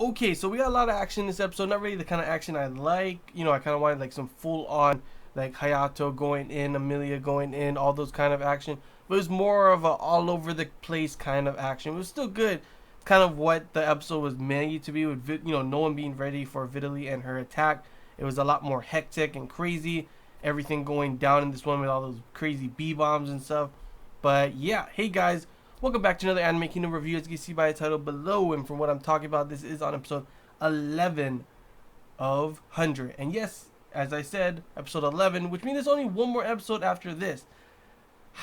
Okay, so we got a lot of action in this episode. Not really the kind of action I like. I kind of wanted like some full on, like Hayato going in, Amelia going in, all those kind of action. But it was more of a all over the place kind of action. It was still good. Kind of what the episode was made to be, with no one being ready for Vitaly and her attack. It was a lot more hectic and crazy. Everything going down in this one with all those crazy bee bombs and stuff. But yeah, hey guys, welcome back to another Anime Kingdom review. As you can see by the title below, and from what I'm talking about, this is on episode 11 of 100. And yes, as I said, episode 11, which means there's only one more episode after this.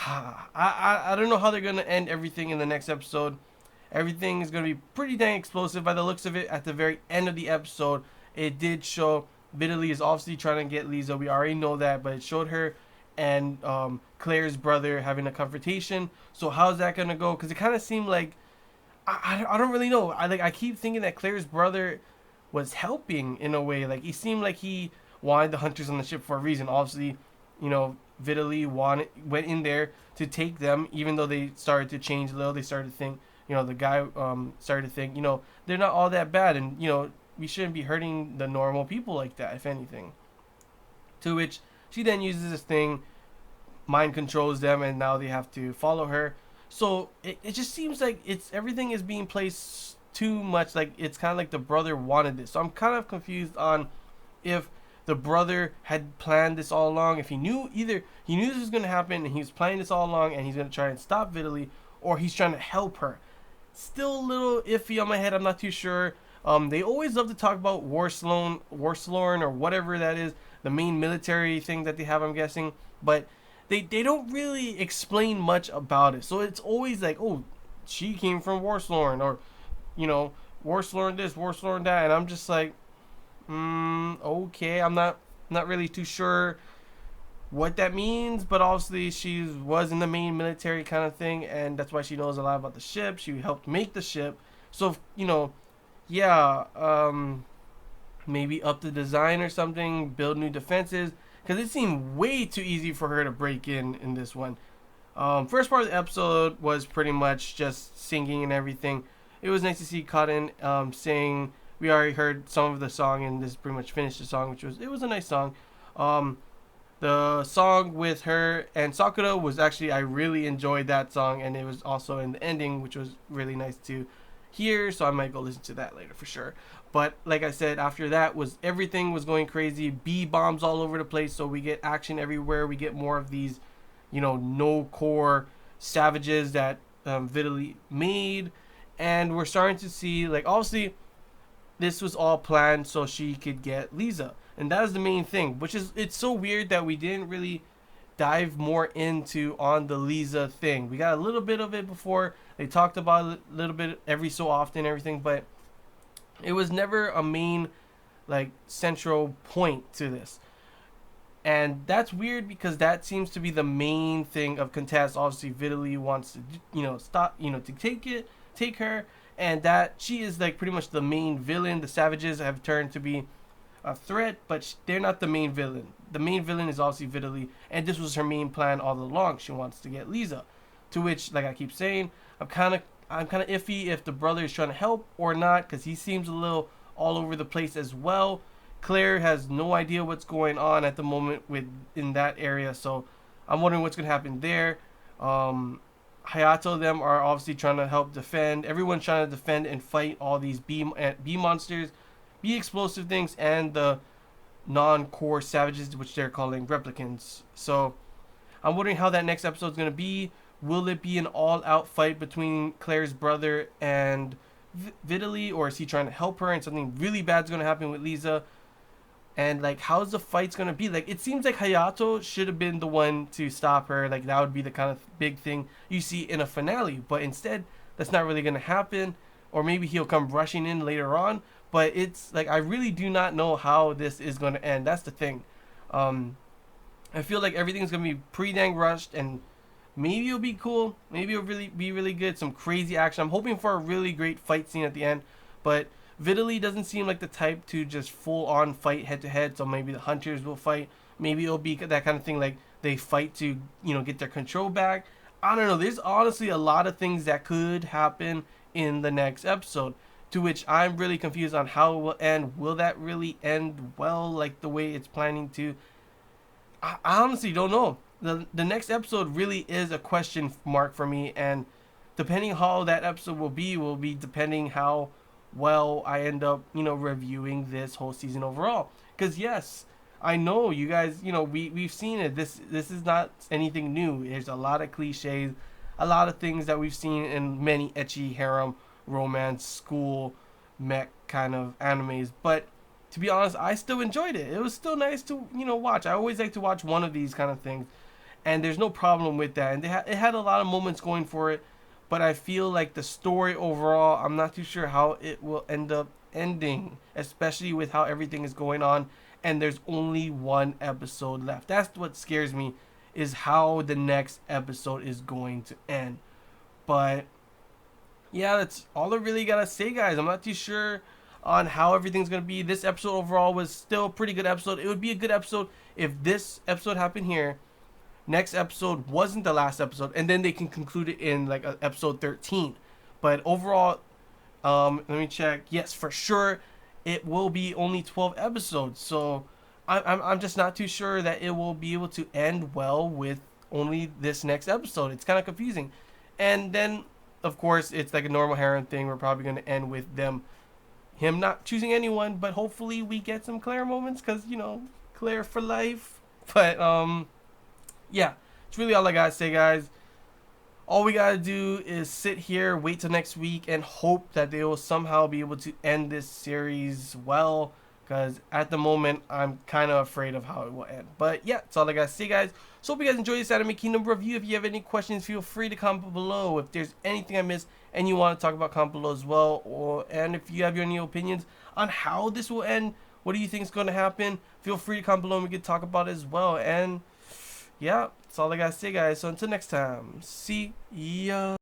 I don't know how they're going to end everything in the next episode. Everything is going to be pretty dang explosive by the looks of it. At the very end of the episode, it did show Vitaly is obviously trying to get Lisa. We already know that, but it showed her and Claire's brother having a confrontation. So how's that gonna go? Because it kind of seemed like I don't really know. I keep thinking that Claire's brother was helping in a way. Like he seemed like he wanted the hunters on the ship for a reason. Obviously, Vitaly went in there to take them, even though they started to change a little. They started to think, the guy started to think, they're not all that bad, and we shouldn't be hurting the normal people like that, if anything. To which she then uses this thing, mind controls them, and now they have to follow her. So it just seems like everything is being placed too much. Like it's kind of like the brother wanted this. So I'm kind of confused on if the brother had planned this all along. If he knew this was going to happen and he was planning this all along and he's going to try and stop Vitaly, or he's trying to help her. Still a little iffy on my head. I'm not too sure. They always love to talk about Warslorn or whatever that is, the main military thing that they have, I'm guessing. But they don't really explain much about it. So it's always like, oh, she came from Warslorn, or, Warslorn this, Warslorn that. And I'm just like, okay, I'm not really too sure what that means, but obviously she was in the main military kind of thing, and that's why she knows a lot about the ship. She helped make the ship. So, yeah, maybe up the design or something, build new defenses, because it seemed way too easy for her to break in this one. First part of the episode was pretty much just singing and everything. It was nice to see Cotton sing. We already heard some of the song, and this pretty much finished the song, it was a nice song. The song with her and Sakura was actually, I really enjoyed that song, and it was also in the ending, which was really nice to hear, so I might go listen to that later for sure. But like I said, after that everything was going crazy, bee bombs all over the place, so we get action everywhere. We get more of these, no core savages that Vitaly made, and we're starting to see, like, obviously this was all planned so she could get Lisa. And that is the main thing, which is, it's so weird that we didn't really dive more into on the Lisa thing. We got a little bit of it before. They talked about it a little bit every so often, everything, but it was never a main, like, central point to this. And that's weird because that seems to be the main thing of Contest. Obviously, Vitaly wants to, stop, to take her, and that she is like pretty much the main villain. The savages have turned to be a threat, but they're not the main villain. The main villain is obviously Vitaly, and this was her main plan all along. She wants to get Lisa. To which, like I keep saying, I'm kind of iffy if the brother is trying to help or not, because he seems a little all over the place as well. Claire has no idea what's going on at the moment in that area, so I'm wondering what's gonna happen there. Hayato them are obviously trying to help defend. Everyone's trying to defend and fight all these bee monsters, bee explosive things, and the non-core savages, which they're calling replicants. So I'm wondering how that next episode is going to be. Will it be an all-out fight between Claire's brother and Vitaly, or is he trying to help her and something really bad is going to happen with Lisa? And like, how's the fight's going to be? Like, it seems like Hayato should have been the one to stop her. Like, that would be the kind of big thing you see in a finale, but instead that's not really going to happen. Or maybe he'll come rushing in later on. But it's like, I really do not know how this is going to end. That's the thing. I feel like everything's going to be pretty dang rushed, and maybe it'll be cool. Maybe it'll really be really good. Some crazy action. I'm hoping for a really great fight scene at the end. But Vitaly doesn't seem like the type to just full on fight head to head. So maybe the hunters will fight. Maybe it'll be that kind of thing, like they fight to, get their control back. I don't know. There's honestly a lot of things that could happen in the next episode. to which I'm really confused on how it will end. Will that really end well, like the way it's planning to? I honestly don't know. The next episode really is a question mark for me, and depending how that episode will be depending how well I end up, reviewing this whole season overall. Because yes, I know you guys, we've seen it. This is not anything new. There's a lot of cliches, a lot of things that we've seen in many ecchi harem romance school mech kind of animes, but to be honest, I still enjoyed it. It was still nice to watch. I always like to watch one of these kind of things, and there's no problem with that. And it had a lot of moments going for it, but I feel like the story overall, I'm not too sure how it will end up ending, especially with how everything is going on, and there's only one episode left. That's what scares me, is how the next episode is going to end. But yeah, that's all I really gotta say, guys. I'm not too sure on how everything's gonna be. This episode overall was still a pretty good episode. It would be a good episode if this episode happened here, next episode wasn't the last episode, and then they can conclude it in like episode 13. But overall, let me check. Yes, for sure, it will be only 12 episodes. So I'm just not too sure that it will be able to end well with only this next episode. It's kind of confusing, and then of course it's like a normal harem thing. We're probably gonna end with him not choosing anyone, but hopefully we get some Claire moments, because Claire for life. But yeah, it's really all I gotta say, guys. All we gotta do is sit here, wait till next week, and hope that they will somehow be able to end this series well, because at the moment I'm kind of afraid of how it will end. But yeah, that's all I gotta say, guys. So hope you guys enjoyed this Anime Kingdom review. If you have any questions, feel free to comment below. If there's anything I missed and you want to talk about, comment below as well. And if you have any opinions on how this will end, what do you think is going to happen, feel free to comment below and we can talk about it as well. And yeah, that's all I gotta say, guys. So until next time, see ya.